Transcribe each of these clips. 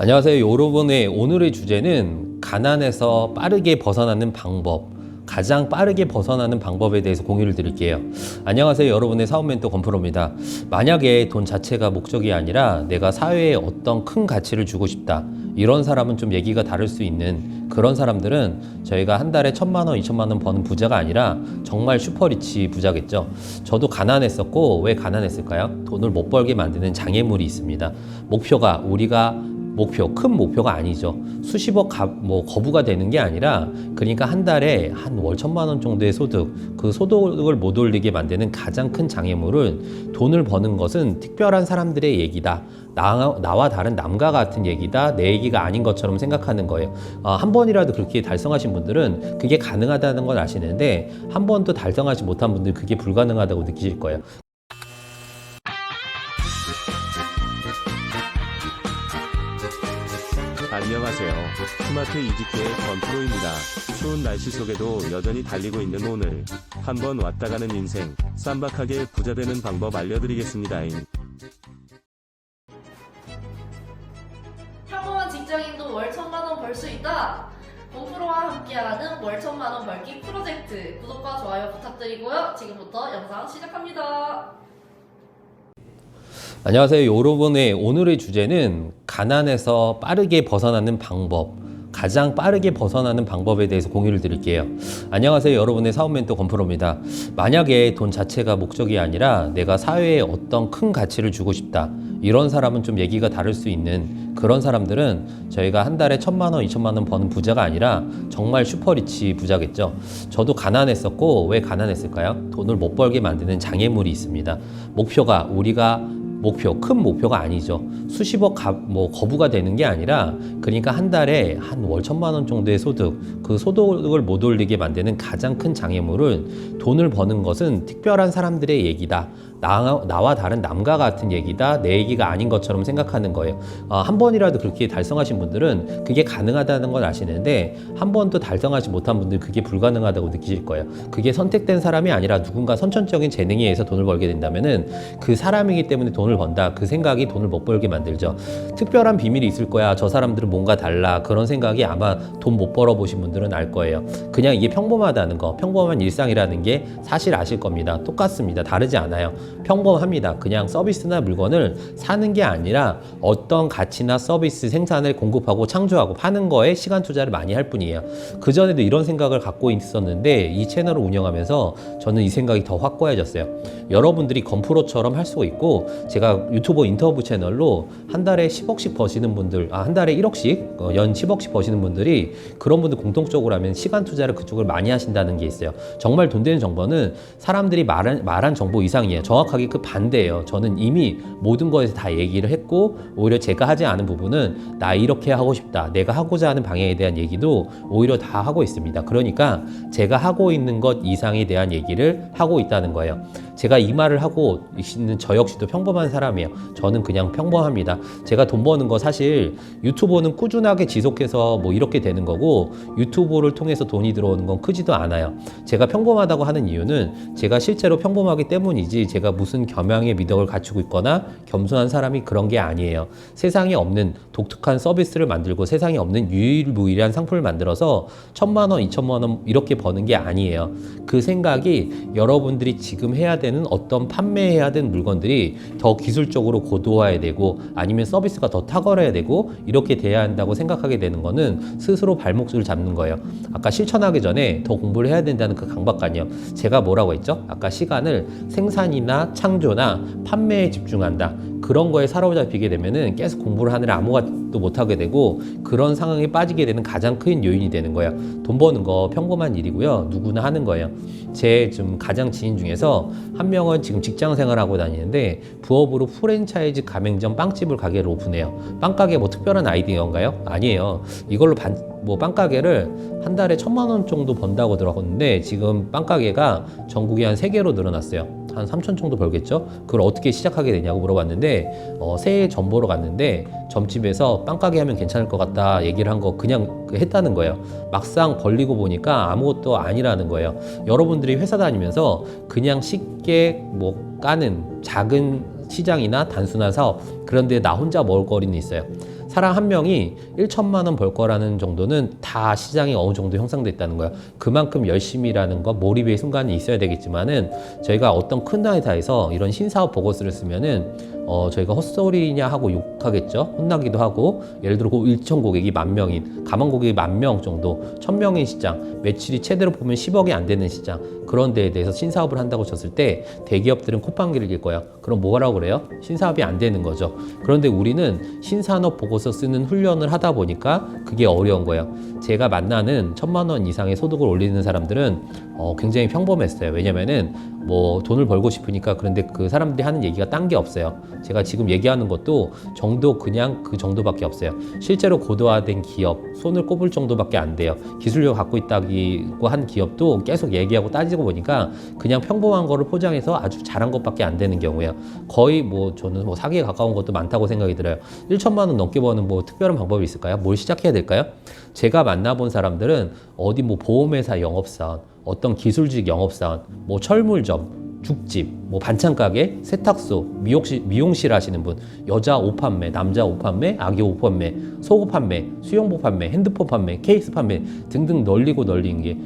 안녕하세요. 여러분의 오늘의 주제는 가난에서 빠르게 벗어나는 방법, 가장 빠르게 벗어나는 방법에 대해서 공유를 드릴게요. 안녕하세요. 여러분의 사업 멘토 건프로입니다. 만약에 돈 자체가 목적이 아니라 내가 사회에 어떤 큰 가치를 주고 싶다. 이런 사람은 좀 얘기가 다를 수 있는 그런 사람들은 저희가 한 달에 1,000만 원, 2,000만 원 버는 부자가 아니라 정말 슈퍼리치 부자겠죠. 저도 가난했었고 왜 가난했을까요? 돈을 못 벌게 만드는 장애물이 있습니다. 목표가 큰 목표가 아니죠. 수십억 거부가 되는 게 아니라 그러니까 한 달에 한 월 1,000만 원 정도의 소득, 그 소득을 못 올리게 만드는 가장 큰 장애물은 돈을 버는 것은 특별한 사람들의 얘기다. 나와 다른 남과 같은 얘기다. 내 얘기가 아닌 것처럼 생각하는 거예요. 한 번이라도 그렇게 달성하신 분들은 그게 가능하다는 걸 아시는데 한 번도 달성하지 못한 분들 그게 불가능하다고 느끼실 거예요. 안녕하세요. 스마트 이지케의 건프로입니다. 추운 날씨 속에도 여전히 달리고 있는 오늘, 한번 왔다 가는 인생, 쌈박하게 부자 되는 방법 알려드리겠습니다. 평범한 직장인도 월 1,000만 원 벌 수 있다. 건프로와 함께하는 월 1,000만 원 벌기 프로젝트, 구독과 좋아요 부탁드리고요. 지금부터 영상 시작합니다. 안녕하세요. 여러분의 오늘의 주제는 가난에서 빠르게 벗어나는 방법, 가장 빠르게 벗어나는 방법에 대해서 공유를 드릴게요. 안녕하세요. 여러분의 사업 멘토 건프로입니다. 만약에 돈 자체가 목적이 아니라 내가 사회에 어떤 큰 가치를 주고 싶다. 이런 사람은 좀 얘기가 다를 수 있는 그런 사람들은 저희가 한 달에 1,000만 원, 2,000만 원 버는 부자가 아니라 정말 슈퍼리치 부자겠죠. 저도 가난했었고 왜 가난했을까요? 돈을 못 벌게 만드는 장애물이 있습니다. 큰 목표가 아니죠. 수십억 거부가 되는 게 아니라 그러니까 한 달에 한 월 1,000만 원 정도의 소득, 그 소득을 못 올리게 만드는 가장 큰 장애물은 돈을 버는 것은 특별한 사람들의 얘기다. 나와 다른 남과 같은 얘기다. 내 얘기가 아닌 것처럼 생각하는 거예요. 한 번이라도 그렇게 달성하신 분들은 그게 가능하다는 걸 아시는데 한 번도 달성하지 못한 분들 그게 불가능하다고 느끼실 거예요. 그게 선택된 사람이 아니라 누군가 선천적인 재능에 의해서 돈을 벌게 된다면은 그 사람이기 때문에 돈을 번다. 그 생각이 돈을 못 벌게 만들죠. 특별한 비밀이 있을 거야. 저 사람들은 뭔가 달라. 그런 생각이 아마 돈 못 벌어 보신 분들은 알 거예요. 그냥 이게 평범하다는 거, 평범한 일상이라는 게 사실 아실 겁니다. 똑같습니다. 다르지 않아요. 평범합니다. 그냥 서비스나 물건을 사는 게 아니라 어떤 가치나 서비스 생산을 공급하고 창조하고 파는 거에 시간 투자를 많이 할 뿐이에요. 그전에도 이런 생각을 갖고 있었는데 이 채널을 운영하면서 저는 이 생각이 더 확고해졌어요. 여러분들이 건프로처럼 할 수 있고 제가 유튜버 인터뷰 채널로 한 달에 10억씩 버시는 분들, 한 달에 1억씩, 연 10억씩 버시는 분들이 그런 분들 공통적으로 하면 시간 투자를 그쪽을 많이 하신다는 게 있어요. 정말 돈 되는 정보는 사람들이 말한 정보 이상이에요. 정확하게 그 반대예요. 저는 이미 모든 거에서 다 얘기를 했고 오히려 제가 하지 않은 부분은 나 이렇게 하고 싶다. 내가 하고자 하는 방향에 대한 얘기도 오히려 다 하고 있습니다. 그러니까 제가 하고 있는 것 이상에 대한 얘기를 하고 있다는 거예요. 제가 이 말을 하고 있는 저 역시도 평범한 사람이에요. 저는 그냥 평범합니다. 제가 돈 버는 거 사실 유튜버는 꾸준하게 지속해서 뭐 이렇게 되는 거고 유튜브를 통해서 돈이 들어오는 건 크지도 않아요. 제가 평범하다고 하는 이유는 제가 실제로 평범하기 때문이지 제가 무슨 겸양의 미덕을 갖추고 있거나 겸손한 사람이 그런 게 아니에요. 세상에 없는 독특한 서비스를 만들고 세상에 없는 유일무이한 상품을 만들어서 1,000만 원, 2,000만 원 이렇게 버는 게 아니에요. 그 생각이 여러분들이 지금 해야 되는 어떤 판매해야 되는 물건들이 더 기술적으로 고도화해야 되고 아니면 서비스가 더 탁월해야 되고 이렇게 돼야 한다고 생각하게 되는 거는 스스로 발목을 잡는 거예요. 아까 실천하기 전에 더 공부를 해야 된다는 그 강박관이요. 제가 뭐라고 했죠? 아까 시간을 생산이나 창조나 판매에 집중한다. 그런 거에 사로잡히게 되면은 계속 공부를 하느라 아무것도 못하게 되고 그런 상황에 빠지게 되는 가장 큰 요인이 되는 거예요. 돈 버는 거 평범한 일이고요. 누구나 하는 거예요. 제 지금 가장 지인 중에서 한 명은 지금 직장 생활하고 다니는데 부업으로 프랜차이즈 가맹점 빵집을 가게를 오픈해요. 빵가게 뭐 특별한 아이디어인가요? 아니에요. 이걸로 빵가게를 한 달에 1,000만 원 정도 번다고 들었는데 지금 빵가게가 전국에 한 3개로 늘어났어요. 한 3천 정도 벌겠죠? 그걸 어떻게 시작하게 되냐고 물어봤는데 새해 점 보러 갔는데 점집에서 빵가게 하면 괜찮을 것 같다 얘기를 한 거 그냥 했다는 거예요. 막상 벌리고 보니까 아무것도 아니라는 거예요. 여러분들이 회사 다니면서 그냥 쉽게 까는 작은 시장이나 단순한 사업 그런데 나 혼자 먹을 거리는 있어요. 사람 한 명이 1천만 원 벌 거라는 정도는 다 시장이 어느 정도 형성됐다는 거예요. 그만큼 열심히라는 거, 몰입의 순간이 있어야 되겠지만은 저희가 어떤 큰 회사에서 이런 신사업 보고서를 쓰면은 저희가 헛소리냐 하고 욕하겠죠. 혼나기도 하고, 예를 들어 1천 고객이 10,000명인, 가만 고객이 10,000명 정도, 1,000명인 시장, 매출이 최대로 보면 10억이 안 되는 시장, 그런 데에 대해서 신사업을 한다고 쳤을 때 대기업들은 콧방귀를 낄 거예요. 그럼 뭐라고 그래요? 신사업이 안 되는 거죠. 그런데 우리는 신산업 보고서 쓰는 훈련을 하다 보니까 그게 어려운 거예요. 제가 만나는 1,000만 원 이상의 소득을 올리는 사람들은 굉장히 평범했어요. 왜냐면은 뭐 돈을 벌고 싶으니까. 그런데 그 사람들이 하는 얘기가 딴 게 없어요. 제가 지금 얘기하는 것도 정도 그냥 그 정도밖에 없어요. 실제로 고도화된 기업, 손을 꼽을 정도밖에 안 돼요. 기술력 갖고 있다고 한 기업도 계속 얘기하고 따지고 보니까 그냥 평범한 거를 포장해서 아주 잘한 것밖에 안 되는 경우예요. 거의 뭐 저는 뭐 사기에 가까운 것도 많다고 생각이 들어요. 1천만 원 넘게 버는 뭐 특별한 방법이 있을까요? 뭘 시작해야 될까요? 제가 만나본 사람들은 어디 뭐 보험회사 영업사원, 어떤 기술직 영업사원, 뭐 철물점, 죽집, 뭐 반찬가게, 세탁소, 미용실 하시는 분, 여자 옷 판매, 남자 옷 판매, 아기 옷 판매, 속옷 판매, 수영복 판매, 핸드폰 판매, 케이스 판매 등등 널리고 널린 게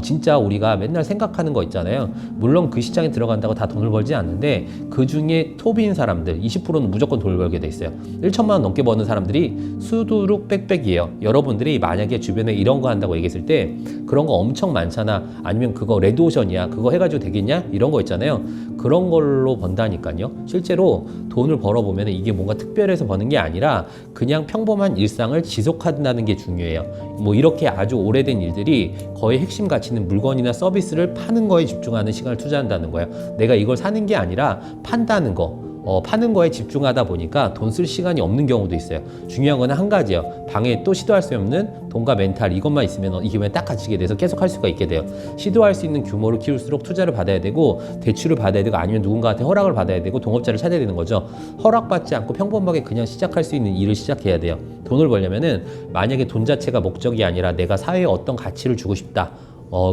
진짜 우리가 맨날 생각하는 거 있잖아요. 물론 그 시장에 들어간다고 다 돈을 벌지 않는데 그 중에 톱인 사람들 20%는 무조건 돈을 벌게 돼 있어요. 1천만 원 넘게 버는 사람들이 수두룩 빽빽이에요. 여러분들이 만약에 주변에 이런 거 한다고 얘기했을 때 그런 거 엄청 많잖아. 아니면 그거 레드오션이야. 그거 해가지고 되겠냐? 이런 거 있잖아요. 그런 걸로 번다니까요. 실제로 돈을 벌어보면 이게 뭔가 특별해서 버는 게 아니라 그냥 평범한 일상을 지속한다는 게 중요해요. 뭐 이렇게 아주 오래된 일들이 거의 핵심 가치는 물건이나 서비스를 파는 거에 집중하는 시간을 투자한다는 거예요. 내가 이걸 사는 게 아니라 판다는 거. 파는 거에 집중하다 보니까 돈 쓸 시간이 없는 경우도 있어요. 중요한 건 한 가지예요. 방에 또 시도할 수 없는 돈과 멘탈, 이것만 있으면 이게 딱 갇히게 돼서 계속 할 수가 있게 돼요. 시도할 수 있는 규모를 키울수록 투자를 받아야 되고 대출을 받아야 되고 아니면 누군가한테 허락을 받아야 되고 동업자를 찾아야 되는 거죠. 허락받지 않고 평범하게 그냥 시작할 수 있는 일을 시작해야 돼요. 돈을 벌려면은 만약에 돈 자체가 목적이 아니라 내가 사회에 어떤 가치를 주고 싶다.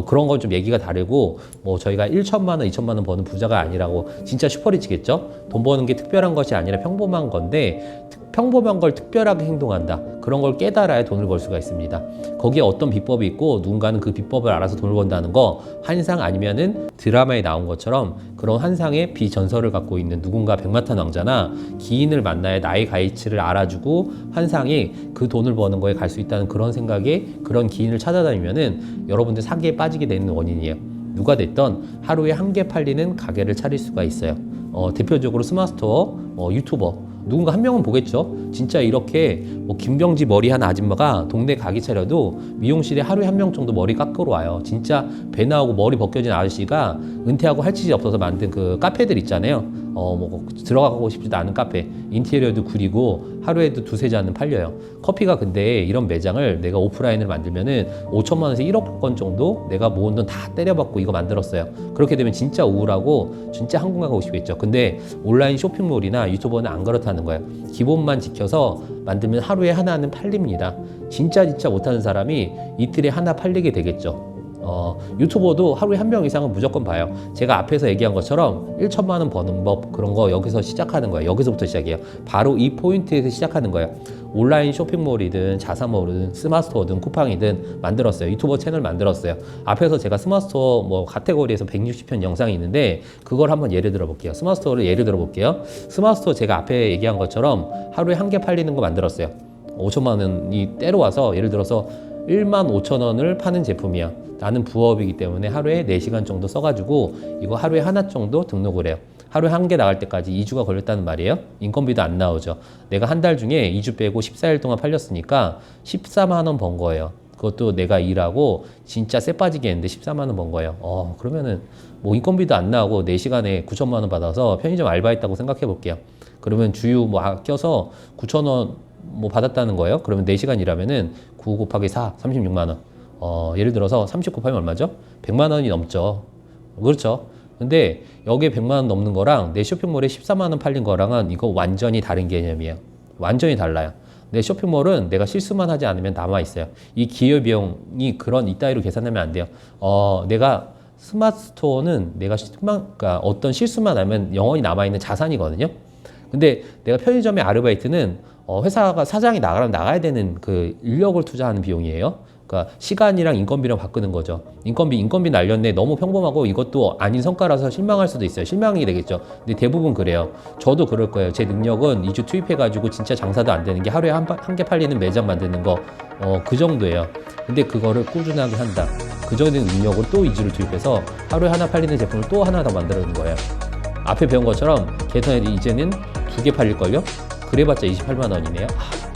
그런 건 좀 얘기가 다르고, 뭐 저희가 1천만 원, 2천만 원 버는 부자가 아니라고 진짜 슈퍼리치겠죠? 돈 버는 게 특별한 것이 아니라 평범한 건데, 평범한 걸 특별하게 행동한다. 그런 걸 깨달아야 돈을 벌 수가 있습니다. 거기에 어떤 비법이 있고 누군가는 그 비법을 알아서 돈을 번다는 거, 환상 아니면은 드라마에 나온 것처럼 그런 환상의 비전설을 갖고 있는 누군가 백마탄 왕자나 기인을 만나야 나의 가치를 알아주고 환상이 그 돈을 버는 거에 갈 수 있다는 그런 생각에 그런 기인을 찾아다니면은 여러분들 사기에 빠지게 되는 원인이에요. 누가 됐던 하루에 한 개 팔리는 가게를 차릴 수가 있어요. 대표적으로 스마트스토어, 유튜버 누군가 한 명은 보겠죠. 진짜 이렇게 뭐 김병지 머리 한 아줌마가 동네 가게 차려도 미용실에 하루에 한 명 정도 머리 깎으러 와요. 진짜 배 나오고 머리 벗겨진 아저씨가 은퇴하고 할 짓이 없어서 만든 그 카페들 있잖아요. 뭐 들어가고 싶지도 않은 카페, 인테리어도 구리고 하루에도 2-3잔은 팔려요. 커피가 근데 이런 매장을 내가 오프라인을 만들면은 5천만 원에서 1억 건 정도 내가 모은 돈 다 때려받고 이거 만들었어요. 그렇게 되면 진짜 우울하고 진짜 한국 가고 싶겠죠. 근데 온라인 쇼핑몰이나 유튜버는 안 그렇다는 거예요. 기본만 지켜서 만들면 하루에 하나는 팔립니다. 진짜 못하는 사람이 이틀에 하나 팔리게 되겠죠. 유튜버도 하루에 한 명 이상은 무조건 봐요. 제가 앞에서 얘기한 것처럼 1천만 원 버는 법, 그런 거 여기서 시작하는 거예요. 여기서부터 시작해요. 바로 이 포인트에서 시작하는 거예요. 온라인 쇼핑몰이든 자사몰이든 스마트스토어든 쿠팡이든 만들었어요. 유튜버 채널 만들었어요. 앞에서 제가 스마트스토어 뭐 카테고리에서 160편 영상이 있는데 그걸 한번 예를 들어 볼게요. 스마트스토어를 예를 들어 볼게요. 스마트스토어 제가 앞에 얘기한 것처럼 하루에 한 개 팔리는 거 만들었어요. 5천만 원이 때려와서 예를 들어서 15,000원을 파는 제품이야. 나는 부업이기 때문에 하루에 4시간 정도 써가지고 이거 하루에 하나 정도 등록을 해요. 하루에 한 개 나갈 때까지 2주가 걸렸다는 말이에요. 인건비도 안 나오죠. 내가 한 달 중에 2주 빼고 14일 동안 팔렸으니까 14만 원 번 거예요. 그것도 내가 일하고 진짜 쎄 빠지게 했는데 14만 원 번 거예요. 그러면은 뭐 인건비도 안 나오고 4시간에 9천만 원 받아서 편의점 알바했다고 생각해 볼게요. 그러면 주유 뭐 아껴서 9,000원 뭐 받았다는 거예요. 그러면 4시간 일하면은 9 곱하기 4, 36만 원. 예를 들어서 30 곱하면 얼마죠? 100만 원이 넘죠. 그렇죠. 근데 여기에 100만 원 넘는 거랑 내 쇼핑몰에 14만 원 팔린 거랑은 이거 완전히 다른 개념이에요. 완전히 달라요. 내 쇼핑몰은 내가 실수만 하지 않으면 남아있어요. 이 기회비용이 그런 이따위로 계산하면 안 돼요. 내가 스마트스토어는 내가 그러니까 어떤 실수만 하면 영원히 남아있는 자산이거든요. 근데 내가 편의점의 아르바이트는 회사가 사장이 나가면 나가야 되는 그 인력을 투자하는 비용이에요. 그러니까 시간이랑 인건비랑 바꾸는 거죠. 인건비 날렸네. 너무 평범하고 이것도 아닌 성과라서 실망할 수도 있어요. 실망이 되겠죠. 근데 대부분 그래요. 저도 그럴 거예요. 제 능력은 2주 투입해가지고 진짜 장사도 안 되는 게 하루에 한 개 팔리는 매장 만드는 거, 그 정도예요. 근데 그거를 꾸준하게 한다. 그 정도 능력으로 또 2주를 투입해서 하루에 하나 팔리는 제품을 또 하나 더 만드는 거예요. 앞에 배운 것처럼 개선해도 이제는 2개 팔릴걸요? 그래봤자 28만 원이네요.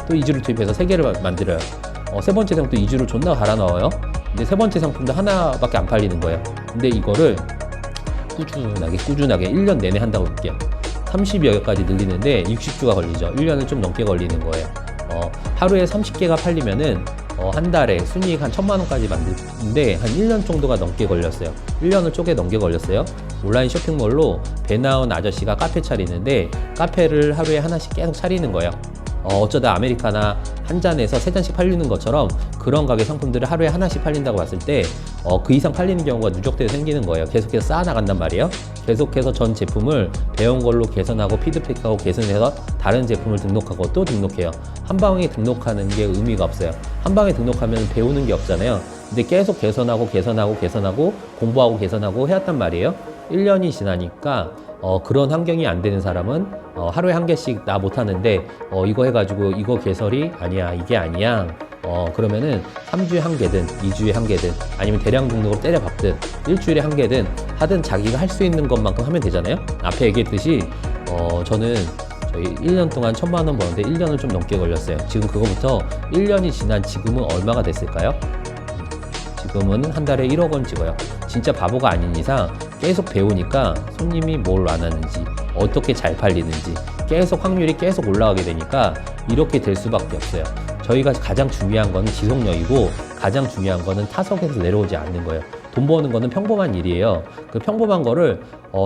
또 2주를 투입해서 3개를 만들어요. 세 번째 상품도 2주를 존나 갈아 넣어요. 근데 세 번째 상품도 하나밖에 안 팔리는 거예요. 근데 이거를 꾸준하게 1년 내내 한다고 볼게요. 30여 개까지 늘리는데 60주가 걸리죠. 1년을 좀 넘게 걸리는 거예요. 하루에 30개가 팔리면은 한 달에 순이익 한 1,000만 원까지 만드는데 한 1년 정도가 넘게 걸렸어요. 1년을 쪼개 넘게 걸렸어요. 온라인 쇼핑몰로 배 나온 아저씨가 카페 차리는데 카페를 하루에 하나씩 계속 차리는 거예요. 어쩌다 아메리카나 한 잔에서 3잔씩 팔리는 것처럼 그런 가게 상품들을 하루에 하나씩 팔린다고 봤을 때 그 이상 팔리는 경우가 누적돼서 생기는 거예요. 계속해서 쌓아나간단 말이에요. 계속해서 전 제품을 배운 걸로 개선하고 피드백하고 개선해서 다른 제품을 등록하고 또 등록해요. 한 방에 등록하는 게 의미가 없어요. 한 방에 등록하면 배우는 게 없잖아요. 근데 계속 개선하고 공부하고 개선하고 해왔단 말이에요. 1년이 지나니까 그런 환경이 안 되는 사람은 하루에 한 개씩 나 못하는데 이거 해가지고 이거 개설이 아니야, 이게 아니야. 그러면은 3주에 한 개든 2주에 한 개든 아니면 대량 등록으로 때려 박든 일주일에 한 개든 하든 자기가 할 수 있는 것만큼 하면 되잖아요. 앞에 얘기했듯이 저는 저희 1년 동안 1,000만 원 버는데 1년을 좀 넘게 걸렸어요. 지금 그거부터 1년이 지난 지금은 얼마가 됐을까요? 지금은 한 달에 1억 원 찍어요. 진짜 바보가 아닌 이상 계속 배우니까 손님이 뭘 안 하는지 어떻게 잘 팔리는지 계속 확률이 계속 올라가게 되니까 이렇게 될 수밖에 없어요. 저희가 가장 중요한 거는 지속력이고 가장 중요한 거는 타석에서 내려오지 않는 거예요. 돈 버는 거는 평범한 일이에요. 그 평범한 거를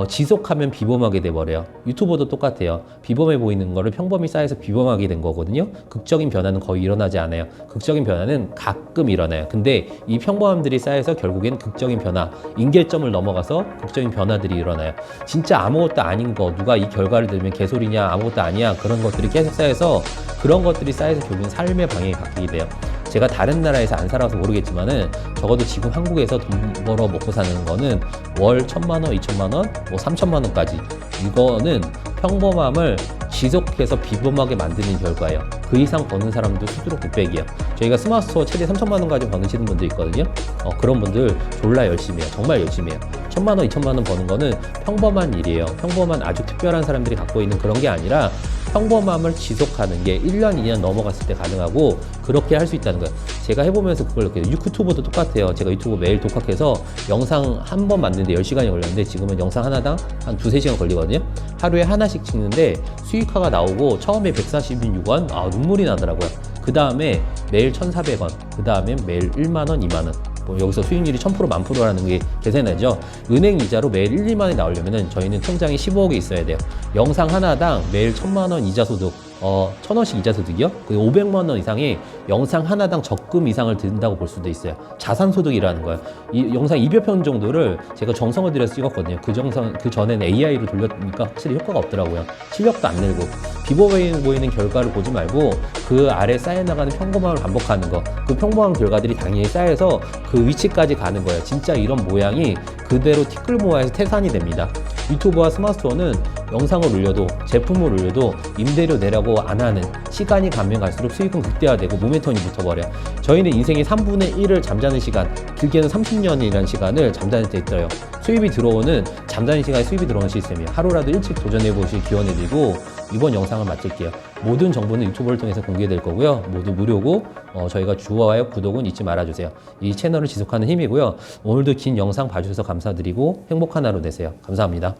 지속하면 비범하게 돼버려요. 유튜버도 똑같아요. 비범해 보이는 거를 평범이 쌓여서 비범하게 된 거거든요. 극적인 변화는 거의 일어나지 않아요. 극적인 변화는 가끔 일어나요. 근데 이 평범함들이 쌓여서 결국엔 극적인 변화, 임계점을 넘어가서 극적인 변화들이 일어나요. 진짜 아무것도 아닌 거, 누가 이 결과를 들으면 개소리냐, 아무것도 아니야, 그런 것들이 계속 쌓여서 그런 것들이 쌓여서 결국엔 삶의 방향이 바뀌게 돼요. 제가 다른 나라에서 안 살아서 모르겠지만은 적어도 지금 한국에서 돈 벌어 먹고 사는 거는 월 1,000만 원, 2,000만 원, 뭐 3,000만 원까지. 이거는 평범함을 지속해서 비범하게 만드는 결과예요. 그 이상 버는 사람도 수두룩 600이에요. 저희가 스마트스토어 최대 3,000만 원까지 버시는 분들 있거든요. 그런 분들 졸라 열심히 해요. 정말 열심히 해요. 1,000만 원, 2,000만 원 버는 거는 평범한 일이에요. 평범한 아주 특별한 사람들이 갖고 있는 그런 게 아니라 평범함을 지속하는 게 1년, 2년 넘어갔을 때 가능하고 그렇게 할 수 있다는 거예요. 제가 해보면서 그걸 느껴요. 유튜브도 똑같아요. 제가 유튜브 매일 독학해서 영상 한 번 만드는데 10시간이 걸렸는데 지금은 영상 하나당 한 2-3시간 걸리거든요. 하루에 하나씩 찍는데 수익화가 나오고 처음에 146원, 눈물이 나더라고요. 그 다음에 매일 1,400원, 그 다음에 매일 1만 원, 2만 원. 뭐 여기서 수익률이 1000% 1000%라는 게 계산하죠. 은행 이자로 매일 1, 2만 원이 나오려면은 저희는 통장에 15억이 있어야 돼요. 영상 하나당 매일 1,000만 원 이자 소득, 1,000원씩 이자 소득이요? 그 500만 원 이상이 영상 하나당 적금 이상을 든다고 볼 수도 있어요. 자산 소득이라는 거예요. 이 영상 200편 정도를 제가 정성을 들여서 찍었거든요. 그 전에는 AI로 돌렸으니까 확실히 효과가 없더라고요. 실력도 안 늘고. 비범해 보이는 결과를 보지 말고 그 아래 쌓여나가는 평범함을 반복하는 거. 그 평범한 결과들이 당연히 쌓여서 그 위치까지 가는 거예요. 진짜 이런 모양이 그대로 티끌 모아서 태산이 됩니다. 유튜브와 스마트스토어는 영상을 올려도 제품을 올려도 임대료 내라고 안 하는, 시간이 가면 갈수록 수익은 극대화되고 모멘텀이 붙어버려. 저희는 인생의 3분의 1을 잠자는 시간, 길게는 30년이라는 시간을 잠자는 데 있어요. 수입이 들어오는, 잠자는 시간에 수입이 들어오는 시스템이에요. 하루라도 일찍 도전해보실 기원해드리고 이번 영상을 마칠게요. 모든 정보는 유튜브를 통해서 공개될 거고요. 모두 무료고 저희가 좋아요, 구독은 잊지 말아주세요. 이 채널을 지속하는 힘이고요. 오늘도 긴 영상 봐주셔서 감사드리고 행복한 하루 되세요. 감사합니다.